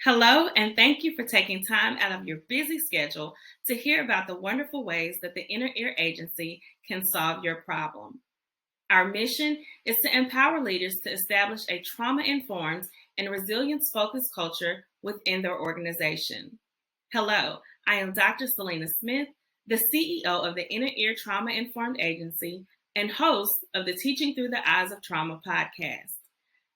Hello, and thank you for taking time out of your busy schedule to hear about the wonderful ways that the Inner Ear Agency can solve your problem. Our mission is to empower leaders to establish a trauma informed and resilience focused culture within their organization. Hello, I am Dr. Salena Smith, the CEO of the Inner Ear Trauma Informed Agency and host of the Teaching Through the Eyes of Trauma podcast.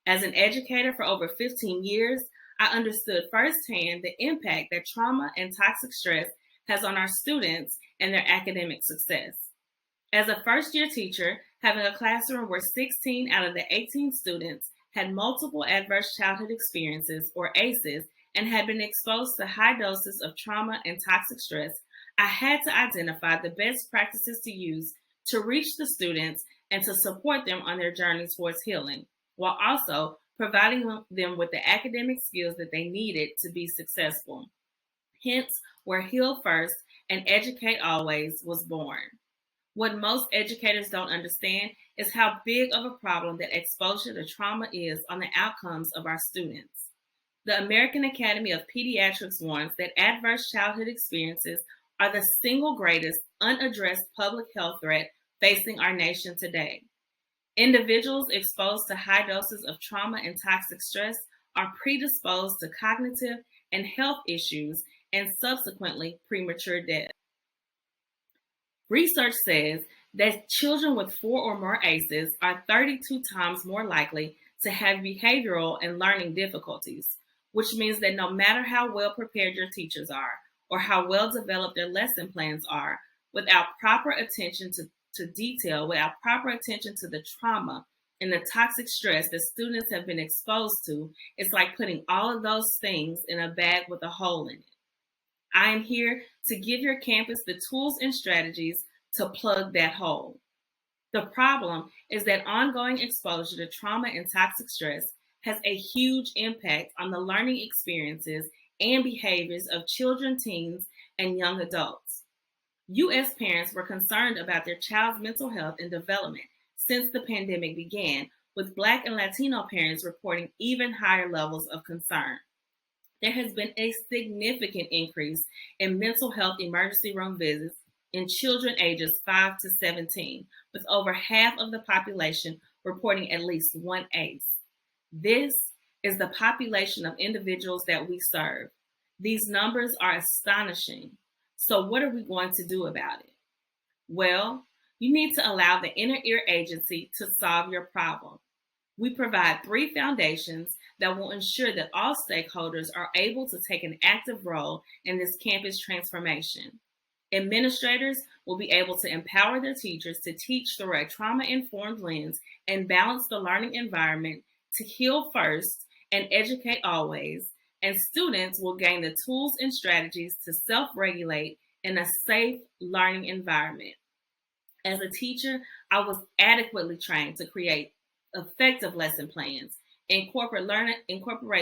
As an educator for over 15 years, I understood firsthand the impact that trauma and toxic stress has on our students and their academic success. As a first-year teacher, having a classroom where 16 out of the 18 students had multiple adverse childhood experiences, or ACEs, and had been exposed to high doses of trauma and toxic stress, I had to identify the best practices to use to reach the students and to support them on their journey towards healing, while also providing them with the academic skills that they needed to be successful. Hence, where Heal First and Educate Always was born. What most educators don't understand is how big of a problem that exposure to trauma is on the outcomes of our students. The American Academy of Pediatrics warns that adverse childhood experiences are the single greatest unaddressed public health threat facing our nation today. Individuals exposed to high doses of trauma and toxic stress are predisposed to cognitive and health issues and subsequently premature death. Research says that children with 4 or more ACEs are 32 times more likely to have behavioral and learning difficulties, which means that no matter how well prepared your teachers are or how well developed their lesson plans are, without proper attention to detail, without proper attention to the trauma and the toxic stress that students have been exposed to, it's like putting all of those things in a bag with a hole in it. I am here to give your campus the tools and strategies to plug that hole. The problem is that ongoing exposure to trauma and toxic stress has a huge impact on the learning experiences and behaviors of children, teens, and young adults. U.S. parents were concerned about their child's mental health and development since the pandemic began, with Black and Latino parents reporting even higher levels of concern. There has been a significant increase in mental health emergency room visits in children ages 5 to 17, with over half of the population reporting at least one ACE. This is the population of individuals that we serve. These numbers are astonishing. So what are we going to do about it? Well, you need to allow the Inner Ear Agency to solve your problem. We provide 3 foundations that will ensure that all stakeholders are able to take an active role in this campus transformation. Administrators will be able to empower their teachers to teach through a trauma-informed lens and balance the learning environment to heal first and educate always, and students will gain the tools and strategies to self-regulate in a safe learning environment. As a teacher, I was adequately trained to create effective lesson plans, incorporate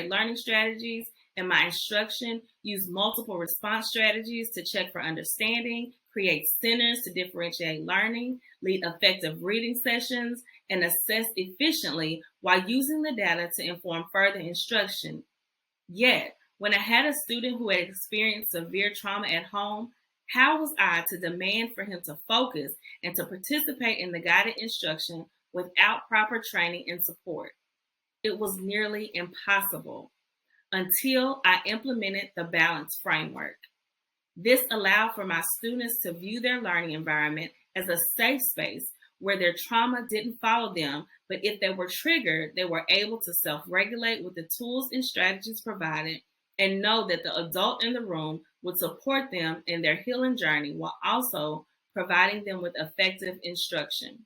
learning strategies in my instruction, use multiple response strategies to check for understanding, create centers to differentiate learning, lead effective reading sessions, and assess efficiently while using the data to inform further instruction. Yet, when I had a student who had experienced severe trauma at home, how was I to demand for him to focus and to participate in the guided instruction without proper training and support? It was nearly impossible until I implemented the balance framework. This allowed for my students to view their learning environment as a safe space where their trauma didn't follow them, but if they were triggered, they were able to self-regulate with the tools and strategies provided and know that the adult in the room would support them in their healing journey while also providing them with effective instruction.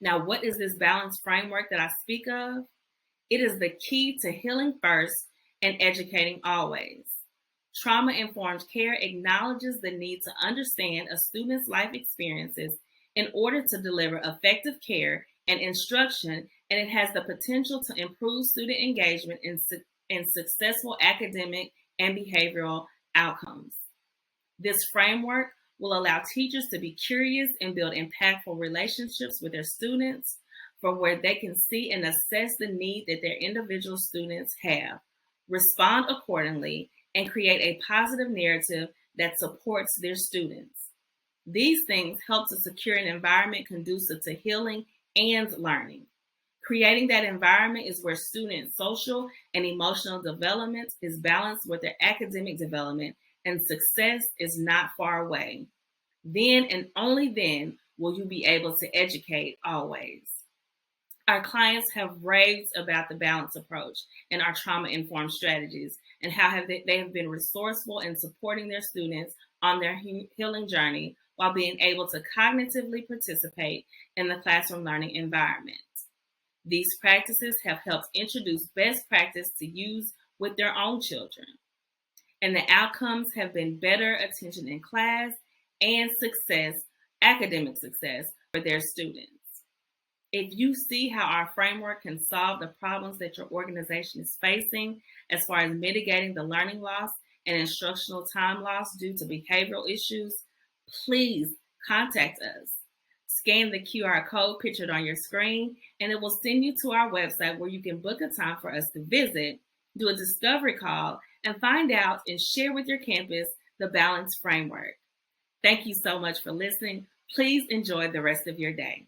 Now, what is this balance framework that I speak of? It is the key to healing first and educating always. Trauma-informed care acknowledges the need to understand a student's life experiences in order to deliver effective care and instruction, and it has the potential to improve student engagement in successful academic and behavioral outcomes. This framework will allow teachers to be curious and build impactful relationships with their students from where they can see and assess the need that their individual students have, respond accordingly, and create a positive narrative that supports their students. These things help to secure an environment conducive to healing and learning. Creating that environment is where students' social and emotional development is balanced with their academic development, and success is not far away. Then and only then will you be able to educate always. Our clients have raved about the balanced approach and our trauma-informed strategies and how they have been resourceful in supporting their students on their healing journey while being able to cognitively participate in the classroom learning environment. These practices have helped introduce best practice to use with their own children, and the outcomes have been better attention in class and success, academic success for their students. If you see how our framework can solve the problems that your organization is facing as far as mitigating the learning loss and instructional time loss due to behavioral issues, please contact us. Scan the QR code pictured on your screen, and it will send you to our website where you can book a time for us to visit, do a discovery call, and find out and share with your campus the Balance Framework. Thank you so much for listening. Please enjoy the rest of your day.